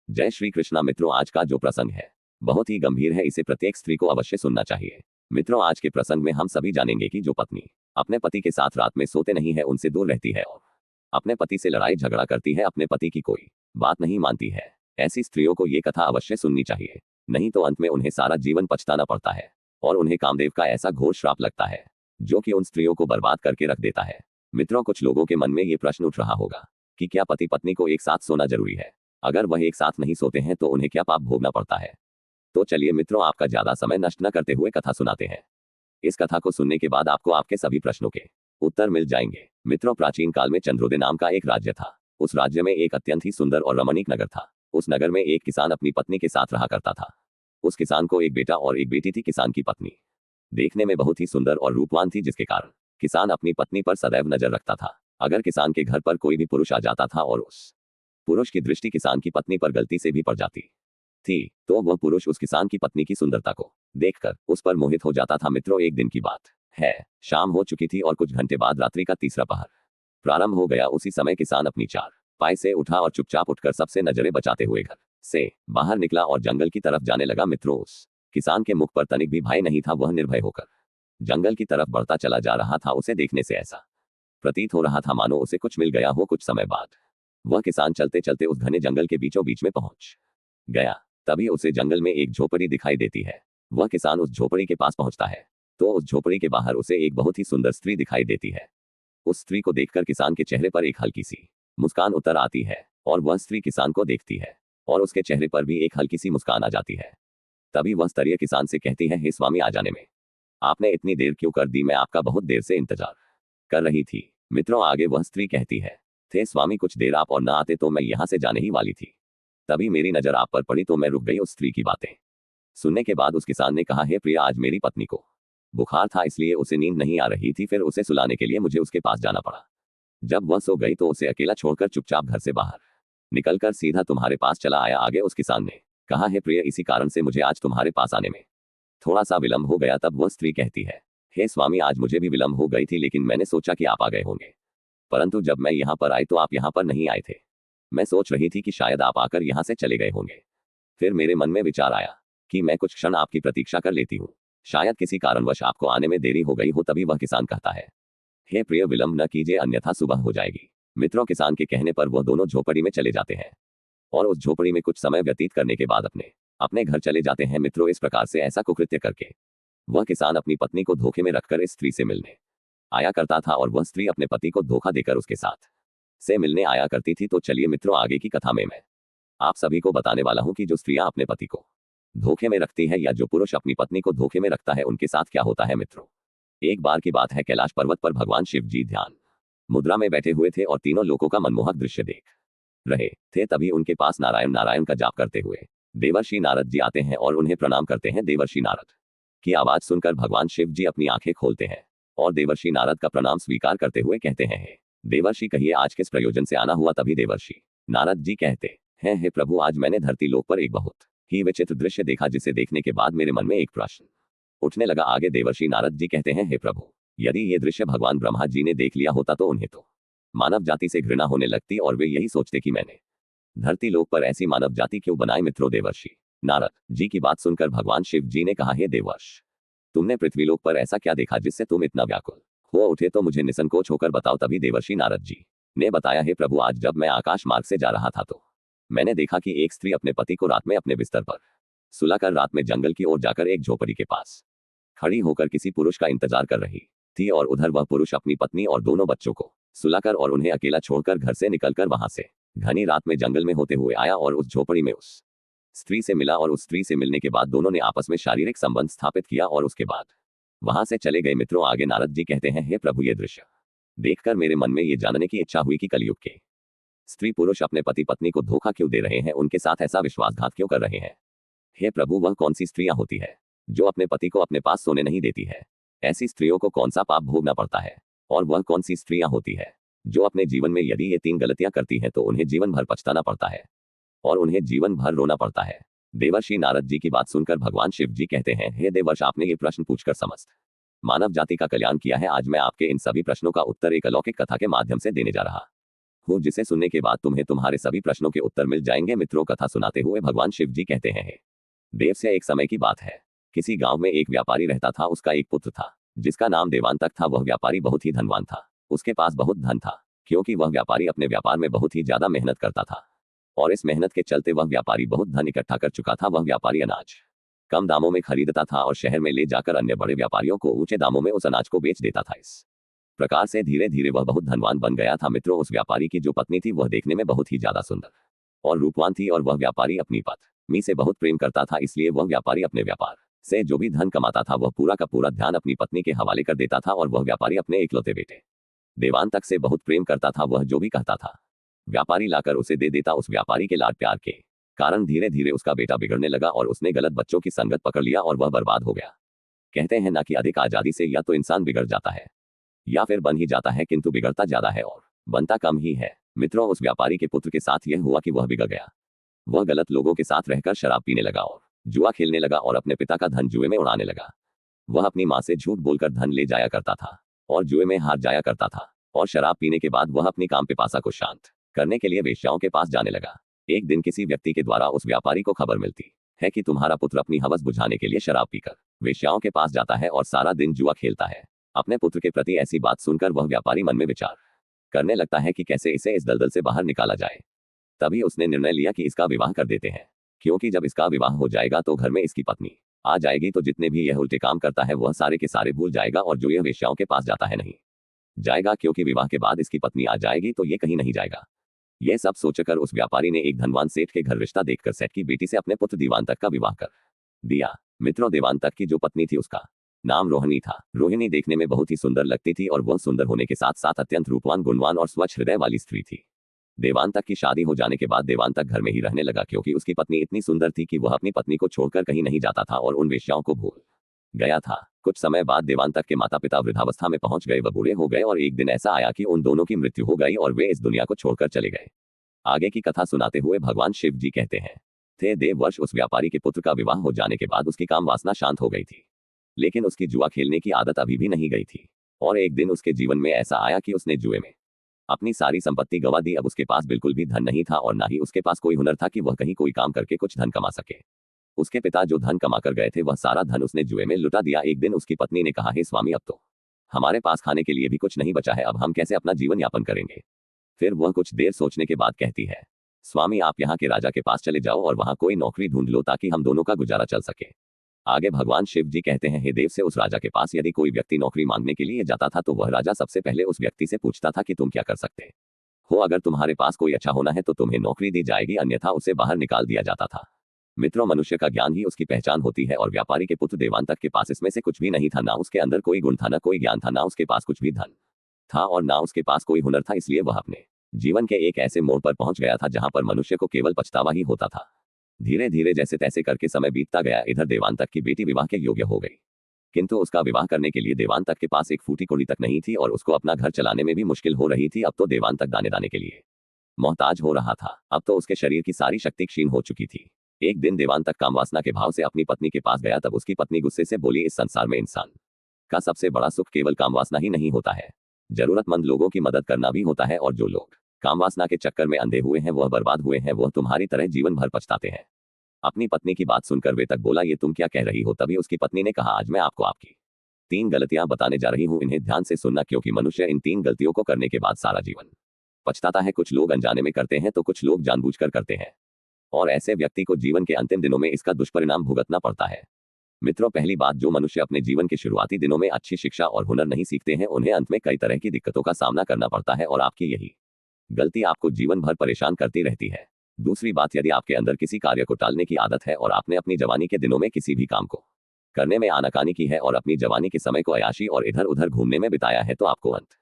जय श्री कृष्णा मित्रों, आज का जो प्रसंग है बहुत ही गंभीर है। इसे प्रत्येक स्त्री को अवश्य सुनना चाहिए। मित्रों, आज के प्रसंग में हम सभी जानेंगे कि जो पत्नी अपने पति के साथ रात में सोते नहीं है, उनसे दूर रहती है और अपने पति से लड़ाई झगड़ा करती है, अपने पति की कोई बात नहीं मानती है, ऐसी स्त्रियों को ये कथा अवश्य सुननी चाहिए। नहीं तो अंत में उन्हें सारा जीवन पछताना पड़ता है और उन्हें कामदेव का ऐसा घोर श्राप लगता है जो कि उन स्त्रियों को बर्बाद करके रख देता है। मित्रों, कुछ लोगों के मन में ये प्रश्न उठ रहा होगा कि क्या पति पत्नी को एक साथ सोना जरूरी है? अगर वह एक साथ नहीं सोते हैं तो उन्हें क्या पाप भोगना पड़ता है? तो चलिए मित्रों, आपका ज्यादा समय नष्ट न करते हुए कथा सुनाते हैं। इस कथा को सुनने के बाद आपको आपके सभी प्रश्नों के उत्तर मिल जाएंगे। मित्रों, प्राचीन काल में चंद्रोदय नाम का एक राज्य था। उस राज्य में एक अत्यंत ही सुंदर और रमणीक नगर था। उस नगर में एक किसान अपनी पत्नी के साथ रहा करता था। उस किसान को एक बेटा और एक बेटी थी। किसान की पत्नी देखने में बहुत ही सुंदर और रूपवान थी, जिसके कारण किसान अपनी पत्नी पर सदैव नजर रखता था। अगर किसान के घर पर कोई भी पुरुष आ जाता था और उस पुरुष की दृष्टि किसान की पत्नी पर गलती से भी पड़ जाती थी तो वह पुरुष उस किसान की पत्नी की सुंदरता को देखकर उस पर मोहित हो जाता था। मित्रों, एक दिन की बात है। शाम हो चुकी थी और कुछ घंटे बाद रात्रि का तीसरा पहर प्रारंभ हो गया। उसी समय किसान अपनी चार पाई से उठा और चुपचाप उठकर सबसे नजरें बचाते हुए घर से बाहर निकला और जंगल की तरफ जाने लगा। मित्रों, उस किसान के मुख पर तनिक भी भय नहीं था। वह निर्भय होकर जंगल की तरफ बढ़ता चला जा रहा था। उसे देखने से ऐसा प्रतीत हो रहा था मानो उसे कुछ मिल गया हो। कुछ समय बाद वह किसान चलते चलते उस घने जंगल के बीचों बीच में पहुंच गया। तभी उसे जंगल में एक झोपड़ी दिखाई देती है। वह किसान उस झोपड़ी के पास पहुंचता है तो उस झोपड़ी के बाहर उसे एक बहुत ही सुंदर स्त्री दिखाई देती है। उस स्त्री को देखकर किसान के चेहरे पर एक हल्की सी मुस्कान उतर आती है और वह स्त्री किसान को देखती है और उसके चेहरे पर भी एक हल्की सी मुस्कान आ जाती है। तभी वह स्त्री किसान से कहती है, हे स्वामी, आ जाने में आपने इतनी देर क्यों कर दी? मैं आपका बहुत देर से इंतजार कर रही थी। मित्रों, आगे वह स्त्री कहती है, थे स्वामी, कुछ देर आप और ना आते तो मैं यहां से जाने ही वाली थी। तभी मेरी नजर आप पर पड़ी तो मैं रुक गई। उस स्त्री की बातें सुनने के बाद उस किसान ने कहा, हे प्रिया, आज मेरी पत्नी को बुखार था, इसलिए उसे नींद नहीं आ रही थी। फिर उसे सुलाने के लिए मुझे उसके पास जाना पड़ा। जब वह सो गई तो उसे अकेला छोड़कर चुपचाप घर से बाहर निकलकर सीधा तुम्हारे पास चला आया। आगे उस किसान ने कहा, हे प्रिय, इसी कारण से मुझे आज तुम्हारे पास आने में थोड़ा सा विलंब हो गया। तब वह स्त्री कहती है, हे स्वामी, आज मुझे भी विलंब हो गई थी, लेकिन मैंने सोचा कि आप आ गए होंगे, परंतु जब मैं यहाँ पर आई तो आप यहाँ पर नहीं आए थे। मैं सोच रही थी कि शायद आप आकर यहाँ से चले गए होंगे। फिर मेरे मन में विचार आया कि मैं कुछ क्षण आपकी प्रतीक्षा कर लेती हूँ, शायद किसी कारणवश आपको आने में देरी हो गई हो। तभी वह किसान कहता है, हे प्रिय, विलंब न कीजिए, अन्यथा सुबह हो जाएगी। मित्रों, किसान के कहने पर वह दोनों झोपड़ी में चले जाते हैं और उस झोपड़ी में कुछ समय व्यतीत करने के बाद अपने अपने घर चले जाते हैं। मित्रों, इस प्रकार से ऐसा कुकृत्य करके वह किसान अपनी पत्नी को धोखे में रखकर इस स्त्री से मिलने आया करता था और वह स्त्री अपने पति को धोखा देकर उसके साथ से मिलने आया करती थी। तो चलिए मित्रों, आगे की कथा में मैं आप सभी को बताने वाला हूं कि जो स्त्रियां अपने पति को धोखे में रखती है या जो पुरुष अपनी पत्नी को धोखे में रखता है, उनके साथ क्या होता है। मित्रों, एक बार की बात है, कैलाश पर्वत पर भगवान शिव जी ध्यान मुद्रा में बैठे हुए थे और तीनों लोगों का मनमोहक दृश्य देख रहे थे। तभी उनके पास नारायण नारायण का जाप करते हुए देवर्षि नारद जी आते हैं और उन्हें प्रणाम करते हैं। देवर्षि नारद की आवाज सुनकर भगवान शिव जी अपनी आंखें खोलते हैं और देवर्षि नारद का प्रणाम स्वीकार करते हुए कहते हैं, हे देवर्षि, कहिए आज किस प्रयोजन से आना हुआ? तभी देवर्षि नारद जी कहते हैं, हे प्रभु, आज मैंने धरती लोक पर एक बहुत ही विचित्र दृश्य देखा, जिसे देखने के बाद मेरे मन में एक प्रश्न उठने लगा। आगे देवर्षि नारद जी कहते हैं, हे प्रभु, यदि ये दृश्य भगवान ब्रह्मा जी ने देख लिया होता तो उन्हें तो मानव जाति से घृणा होने लगती और वे यही सोचते कि मैंने धरती लोक पर ऐसी मानव जाति क्यों बनाई। मित्रों, देवर्षि नारद जी की बात सुनकर भगवान शिव जी ने कहा, हे देवर्ष, तुमने पृथ्वीलोक पर ऐसा क्या देखा जिससे तुम इतना व्याकुल हो उठे? तो मुझे निसंकोच होकर बताओ। तभी देवर्षि नारद जी ने बताया, हे प्रभु, आज जब मैं आकाश मार्ग से जा रहा था तो मैंने देखा कि एक स्त्री अपने पति को रात में अपने बिस्तर पर सुलाकर रात में जंगल की ओर जाकर एक झोपड़ी के पास खड़ी होकर किसी पुरुष का इंतजार कर रही थी और उधर वह पुरुष अपनी पत्नी और दोनों बच्चों को सुलाकर और उन्हें अकेला छोड़कर घर से निकलकर वहां से घनी रात में जंगल में होते हुए आया और उस झोपड़ी में उस स्त्री से मिला और उस स्त्री से मिलने के बाद दोनों ने आपस में शारीरिक संबंध स्थापित किया और उसके बाद वहां से चले गए। मित्रों, आगे नारद जी कहते हैं, हे प्रभु, ये दृश्य देखकर मेरे मन में ये जानने की इच्छा हुई कि कलयुग के स्त्री पुरुष अपने पति पत्नी को धोखा क्यों दे रहे हैं, उनके साथ ऐसा विश्वासघात क्यों कर रहे हैं? हे प्रभु, वह कौन सी स्त्रियां होती है जो अपने पति को अपने पास सोने नहीं देती है? ऐसी स्त्रियों को कौन सा पाप भोगना पड़ता है? और वह कौन सी स्त्रियां होती है जो अपने जीवन में यदि ये तीन गलतियां करती हैं तो उन्हें जीवन भर पछताना पड़ता है और उन्हें जीवन भर रोना पड़ता है? देवर्षि नारद जी की बात सुनकर भगवान शिव जी कहते हैं, हे देवर्ष, आपने ये प्रश्न पूछकर समस्त मानव जाति का कल्याण किया है। आज मैं आपके इन सभी प्रश्नों का उत्तर एक अलौकिक कथा के माध्यम से देने जा रहा हूँ जिसे सुनने के बाद तुम्हें तुम्हारे सभी प्रश्नों के उत्तर मिल जाएंगे। मित्रों, कथा सुनाते हुए भगवान शिव जी कहते हैं, "हे देव, से एक समय की बात है। किसी गांव में एक व्यापारी रहता था। उसका एक पुत्र था जिसका नाम देवांतक था। वह व्यापारी बहुत ही धनवान था। उसके पास बहुत धन था क्योंकि वह व्यापारी अपने व्यापार में बहुत ही ज्यादा मेहनत करता था और इस मेहनत के चलते वह व्यापारी बहुत धन इकट्ठा कर चुका था। वह व्यापारी अनाज कम दामों में खरीदता था और शहर में ले जाकर अन्य बड़े व्यापारियों को ऊंचे दामों में उस अनाज को बेच देता था। इस प्रकार से धीरे धीरे वह बहुत धनवान बन गया था। मित्रों, उस व्यापारी की जो पत्नी थी वह देखने में बहुत ही ज्यादा सुंदर और रूपवान थी और वह व्यापारी अपनी पत्नी से बहुत प्रेम करता था। इसलिए वह व्यापारी अपने व्यापार से जो भी धन कमाता था वह पूरा का पूरा ध्यान अपनी पत्नी के हवाले कर देता था और वह व्यापारी अपने इकलौते बेटे देवांतक से बहुत प्रेम करता था। वह जो भी कहता था व्यापारी लाकर उसे दे देता। उस व्यापारी के लाड प्यार के कारण धीरे धीरे उसका बेटा बिगड़ने लगा और उसने गलत बच्चों की संगत पकड़ लिया और वह बर्बाद हो गया। कहते हैं ना कि अधिक आजादी से या तो इंसान बिगड़ जाता है या फिर बन ही जाता है, किंतु बिगड़ता ज्यादा है और बनता कम ही है। मित्रों, उस व्यापारी के पुत्र के साथ यह हुआ कि वह बिगड़ गया। वह गलत लोगों के साथ रहकर शराब पीने लगा और जुआ खेलने लगा और अपने पिता का धन जुए में उड़ाने लगा। वह अपनी माँ से झूठ बोलकर धन ले जाया करता था और जुए में हार जाया करता था और शराब पीने के बाद वह अपनी काम पिपासा को शांत करने के लिए वेश्याओं के पास जाने लगा। एक दिन किसी व्यक्ति के द्वारा उस व्यापारी को खबर मिलती है कि तुम्हारा पुत्र अपनी हवस बुझाने के लिए शराब पीकर वेश्याओं के पास जाता है और सारा दिन जुआ खेलता है। अपने पुत्र के प्रति ऐसी बात सुनकर वह व्यापारी मन में विचार करने लगता है कि कैसे इसे इस दलदल से बाहर निकाला जाए। तभी उसने निर्णय लिया कि इसका विवाह कर देते हैं, क्योंकि जब इसका विवाह हो जाएगा तो घर में इसकी पत्नी आ जाएगी तो जितने भी यह उल्टे काम करता है वह सारे के सारे भूल जाएगा और जो यह वेश्याओं के पास जाता है नहीं जाएगा, क्योंकि विवाह के बाद इसकी पत्नी आ जाएगी तो ये कहीं नहीं जाएगा। यह सब सोचकर उस व्यापारी ने एक धनवान सेठ के घर रिश्ता देखकर सेठ की बेटी से अपने पुत्र देवांतक का विवाह कर दिया। मित्रों, देवांतक की जो पत्नी थी उसका नाम रोहिणी था। रोहिणी देखने में बहुत ही सुंदर लगती थी और वह सुंदर होने के साथ साथ अत्यंत रूपवान, गुणवान और स्वच्छ हृदय वाली स्त्री थी। देवांतक की शादी हो जाने के बाद देवांतक घर में ही रहने लगा, क्योंकि उसकी पत्नी इतनी सुंदर थी कि वह अपनी पत्नी को छोड़कर कहीं नहीं जाता था और उन वेश्याओं को भूल गया था। कुछ समय बाद देवांतक के माता पिता वृद्धावस्था में पहुंच गए, वह बूढ़े हो गए और एक दिन ऐसा आया कि उन दोनों की मृत्यु हो गई और वे इस दुनिया को छोड़कर चले गए। आगे की कथा सुनाते हुए भगवान शिव जी कहते हैं, थे देव वर्ष उस व्यापारी के पुत्र का विवाह हो जाने के बाद उसकी काम वासना शांत हो गई थी, लेकिन उसकी जुआ खेलने की आदत अभी भी नहीं गई थी। और एक दिन उसके जीवन में ऐसा आया कि उसने जुए में अपनी सारी संपत्ति गंवा दी। अब उसके पास बिल्कुल भी धन नहीं था और ना ही उसके पास कोई हुनर था कि वह कहीं कोई काम करके कुछ धन कमा सके। उसके पिता जो धन कमा कर गए थे वह सारा धन उसने जुए में लुटा दिया। एक दिन उसकी पत्नी ने कहा, हे स्वामी, अब तो हमारे पास खाने के लिए भी कुछ नहीं बचा है, अब हम कैसे अपना जीवन यापन करेंगे। फिर वह कुछ देर सोचने के बाद कहती है, स्वामी, आप यहाँ के राजा के पास चले जाओ और वहाँ कोई नौकरी ढूंढ लो ताकि हम दोनों का गुजारा चल सके। आगे भगवान शिव जी कहते हैं, हे देव, से उस राजा के पास यदि कोई व्यक्ति नौकरी मांगने के लिए जाता था तो वह राजा सबसे पहले उस व्यक्ति से पूछता था कि तुम क्या कर सकते हो। अगर तुम्हारे पास कोई अच्छा होना है तो तुम्हें नौकरी दी जाएगी, अन्यथा उसे बाहर निकाल दिया जाता था। मित्रों, मनुष्य का ज्ञान ही उसकी पहचान होती है और व्यापारी के पुत्र देवांतक के पास इसमें से कुछ भी नहीं था। ना उसके अंदर कोई गुण था, ना कोई ज्ञान था, ना उसके पास कुछ भी धन था और ना उसके पास कोई हुनर था। इसलिए वह अपने जीवन के एक ऐसे मोड़ पर पहुंच गया था जहां पर मनुष्य को केवल पछतावा ही होता था। धीरे धीरे जैसे तैसे करके समय बीतता गया। इधर देवांतक की बेटी विवाह के योग्य हो गई, किंतु उसका विवाह करने के लिए देवांतक के पास एक फूटी कौड़ी तक नहीं थी और उसको अपना घर चलाने में भी मुश्किल हो रही थी। अब तो देवांतक दाने दाने के लिए मोहताज हो रहा था। अब तो उसके शरीर की सारी शक्ति क्षीण हो चुकी थी। एक दिन देवांतक कामवासना के भाव से अपनी पत्नी के पास गया। तब उसकी पत्नी गुस्से से बोली, इस संसार में इंसान का सबसे बड़ा सुख केवल कामवासना ही नहीं होता है, जरूरतमंद लोगों की मदद करना भी होता है। और जो लोग कामवासना के चक्कर में अंधे हुए हैं वह बर्बाद हुए हैं, वह तुम्हारी तरह जीवन भर पछताते हैं। अपनी पत्नी की बात सुनकर वे तक बोला, ये तुम क्या कह रही हो। तभी उसकी पत्नी ने कहा, आज मैं आपको आपकी 3 गलतियां बताने जा रही हूं, इन्हें ध्यान से सुनना, क्योंकि मनुष्य इन 3 गलतियों को करने के बाद सारा जीवन पछताता है। कुछ लोग अनजाने में करते हैं तो कुछ लोग जानबूझकर करते हैं और ऐसे व्यक्ति को जीवन के अंतिम दिनों में इसका दुष्परिणाम भुगतना पड़ता है। मित्रों, पहली बात, जो मनुष्य अपने जीवन के शुरुआती दिनों में अच्छी शिक्षा और हुनर नहीं सीखते हैं उन्हें अंत में कई तरह की दिक्कतों का सामना करना पड़ता है और आपकी यही गलती आपको जीवन भर परेशान करती रहती है। दूसरी बात, यदि आपके अंदर किसी कार्य को टालने की आदत है और आपने अपनी जवानी के दिनों में किसी भी काम को करने में आनाकानी की है और अपनी जवानी के समय को अय्याशी और इधर उधर घूमने में बिताया है तो आपको अंत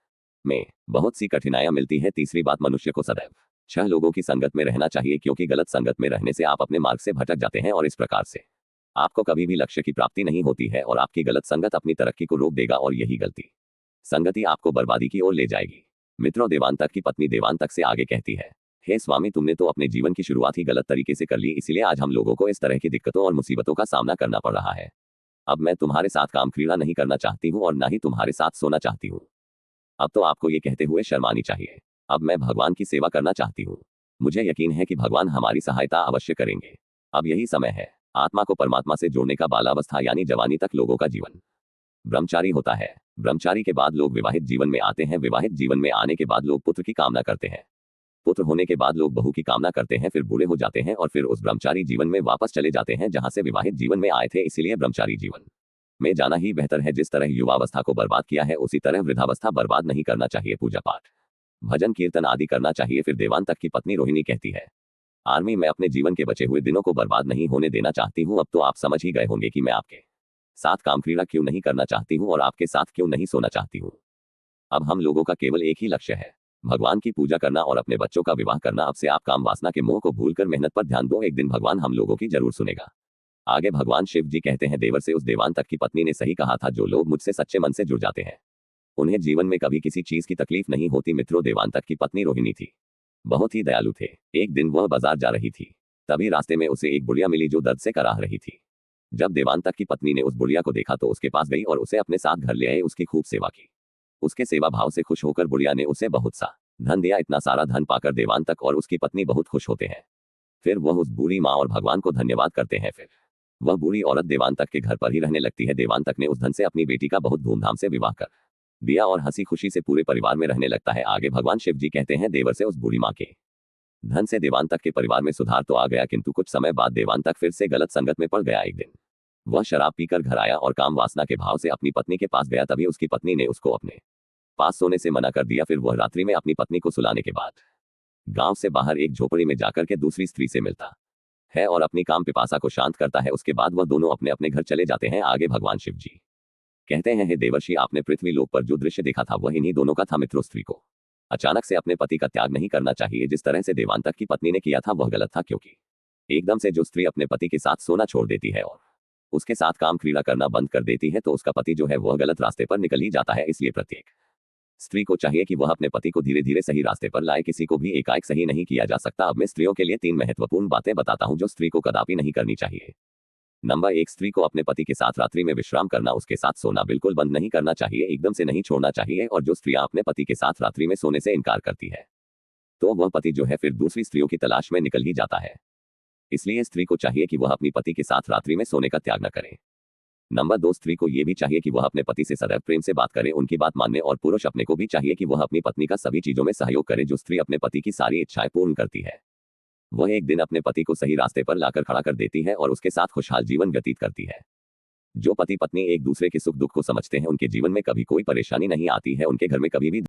में बहुत सी कठिनाइयां मिलती है। तीसरी बात, मनुष्य को सदैव 6 लोगों की संगत में रहना चाहिए, क्योंकि गलत संगत में रहने से आप अपने मार्ग से भटक जाते हैं और इस प्रकार से आपको कभी भी लक्ष्य की प्राप्ति नहीं होती है और आपकी गलत संगत अपनी तरक्की को रोक देगा और यही गलती संगति आपको बर्बादी की ओर ले जाएगी। मित्रों, देवांतक की पत्नी देवांतक से आगे कहती है, हे स्वामी, तुमने तो अपने जीवन की शुरुआत ही गलत तरीके से कर ली, इसलिए आज हम लोगों को इस तरह की दिक्कतों और मुसीबतों का सामना करना पड़ रहा है। अब मैं तुम्हारे साथ काम क्रीड़ा नहीं करना चाहती हूँ और ना ही तुम्हारे साथ सोना चाहती हूँ। अब तो आपको ये कहते हुए शर्म आनी चाहिए। अब मैं भगवान की सेवा करना चाहती हूँ। मुझे यकीन है कि भगवान हमारी सहायता अवश्य करेंगे। अब यही समय है आत्मा को परमात्मा से जोड़ने का। बालावस्था यानी जवानी तक लोगों का जीवन ब्रह्मचारी होता है। ब्रह्मचारी के बाद लोग विवाहित जीवन में आते हैं। विवाहित जीवन में आने के बाद लोग पुत्र की कामना करते हैं। पुत्र होने के बाद लोग बहू की कामना करते हैं। फिर बूढ़े हो जाते हैं और फिर उस ब्रह्मचारी जीवन में वापस चले जाते हैं जहां से विवाहित जीवन में आए थे। इसीलिए ब्रह्मचारी जीवन में जाना ही बेहतर है। जिस तरह युवावस्था को बर्बाद किया है उसी तरह वृद्धावस्था बर्बाद नहीं करना चाहिए। पूजा पाठ भजन कीर्तन आदि करना चाहिए। फिर देवांतक की पत्नी रोहिणी कहती है, आर्मी में अपने जीवन के बचे हुए दिनों को बर्बाद नहीं होने देना चाहती हूँ। अब तो आप समझ ही गए होंगे कि मैं आपके साथ काम क्रीड़ा क्यों नहीं करना चाहती हूँ और आपके साथ क्यों नहीं सोना चाहती हूँ। अब हम लोगों का केवल एक ही लक्ष्य है, भगवान की पूजा करना और अपने बच्चों का विवाह करना। अब से आप काम वासना के मोह को भूलकर मेहनत पर ध्यान दो। एक दिन भगवान हम लोगों की जरूर सुनेगा। आगे भगवान शिव जी कहते हैं, देवर से उस देवांतक की पत्नी ने सही कहा था। जो लोग मुझसे सच्चे मन से जुड़ जाते हैं उन्हें जीवन में कभी किसी चीज की तकलीफ नहीं होती। मित्रों, देवांतक की पत्नी रोहिणी थी, बहुत ही दयालु थे। एक दिन वह बाजार जा रही थी, तभी रास्ते में उसे एक बुढ़िया मिली जो दर्द से कराह रही थी। जब देवांतक की पत्नी ने उस बुढ़िया को देखा तो उसके पास गई और उसे अपने साथ घर ले आई। उसकी खूब सेवा की। उसके सेवा भाव से खुश होकर बुढ़िया ने उसे बहुत सा धन दिया। इतना सारा धन पाकर देवांतक और उसकी पत्नी बहुत खुश होते हैं। फिर वह उस बूढ़ी माँ और भगवान को धन्यवाद करते हैं। फिर वह बूढ़ी औरत देवांतक के घर पर ही रहने लगती है। देवांतक ने उस धन से अपनी बेटी का बहुत धूमधाम से विवाह कर दिया और हंसी खुशी से पूरे परिवार में रहने लगता है। आगे भगवान शिव जी कहते हैं, देवर से उस बूढ़ी माँ के धन से देवांतक के परिवार में सुधार तो आ गया, किंतु कुछ समय बाद देवांतक फिर से गलत संगत में पड़ गया। एक दिन वह शराब पीकर घर आया और काम वासना के भाव से अपनी पत्नी के पास गया। तभी उसकी पत्नी ने उसको अपने पास सोने से मना कर दिया। फिर वह रात्रि में अपनी पत्नी को सुलाने के बाद गांव से बाहर एक झोपड़ी में जाकर के दूसरी स्त्री से मिलता है और अपनी काम पिपासा को शांत करता है। उसके बाद वह दोनों अपने अपने घर चले जाते हैं। आगे भगवान शिव जी कहते हैं, हे देवर्षि, आपने पृथ्वी लोक पर जो दृश्य देखा था वह इन्हीं दोनों का था। मित्रों, स्त्री को अचानक से अपने पति का त्याग नहीं करना चाहिए। जिस तरह से देवांतक की पत्नी ने किया था वह गलत था, क्योंकि एकदम से जो स्त्री अपने पति के साथ सोना छोड़ देती है और उसके साथ काम क्रीड़ा करना बंद कर देती है तो उसका पति जो है वह गलत रास्ते पर निकल ही जाता है। इसलिए प्रत्येक स्त्री को चाहिए कि वह अपने पति को धीरे धीरे सही रास्ते पर लाए। किसी को भी एकाएक सही नहीं किया जा सकता। अब मैं स्त्रियों के लिए 3 महत्वपूर्ण बातें बताता हूं जो स्त्री को कदापि नहीं करनी चाहिए। नंबर 1, स्त्री को अपने पति के साथ रात्रि में विश्राम करना, उसके साथ सोना बिल्कुल बंद नहीं करना चाहिए, एकदम से नहीं छोड़ना चाहिए। और जो स्त्रियां अपने पति के साथ रात्रि में सोने से इनकार करती है तो वह पति जो है फिर दूसरी स्त्रियों की तलाश में निकल ही जाता है। इसलिए स्त्री को चाहिए कि वह अपनी पति के साथ रात्रि में सोने का त्याग न करे। नंबर 2, स्त्री को यह भी चाहिए कि वह अपने पति से सदैव प्रेम से बात करे, उनकी बात माने। और पुरुष अपने को भी चाहिए कि वह अपनी पत्नी का सभी चीजों में सहयोग करे। जो स्त्री अपने पति की सारी इच्छाएं पूर्ण करती है वह एक दिन अपने पति को सही रास्ते पर लाकर खड़ा कर देती है और उसके साथ खुशहाल जीवन व्यतीत करती है। जो पति पत्नी एक दूसरे के सुख दुख को समझते हैं उनके जीवन में कभी कोई परेशानी नहीं आती है। उनके घर में कभी भी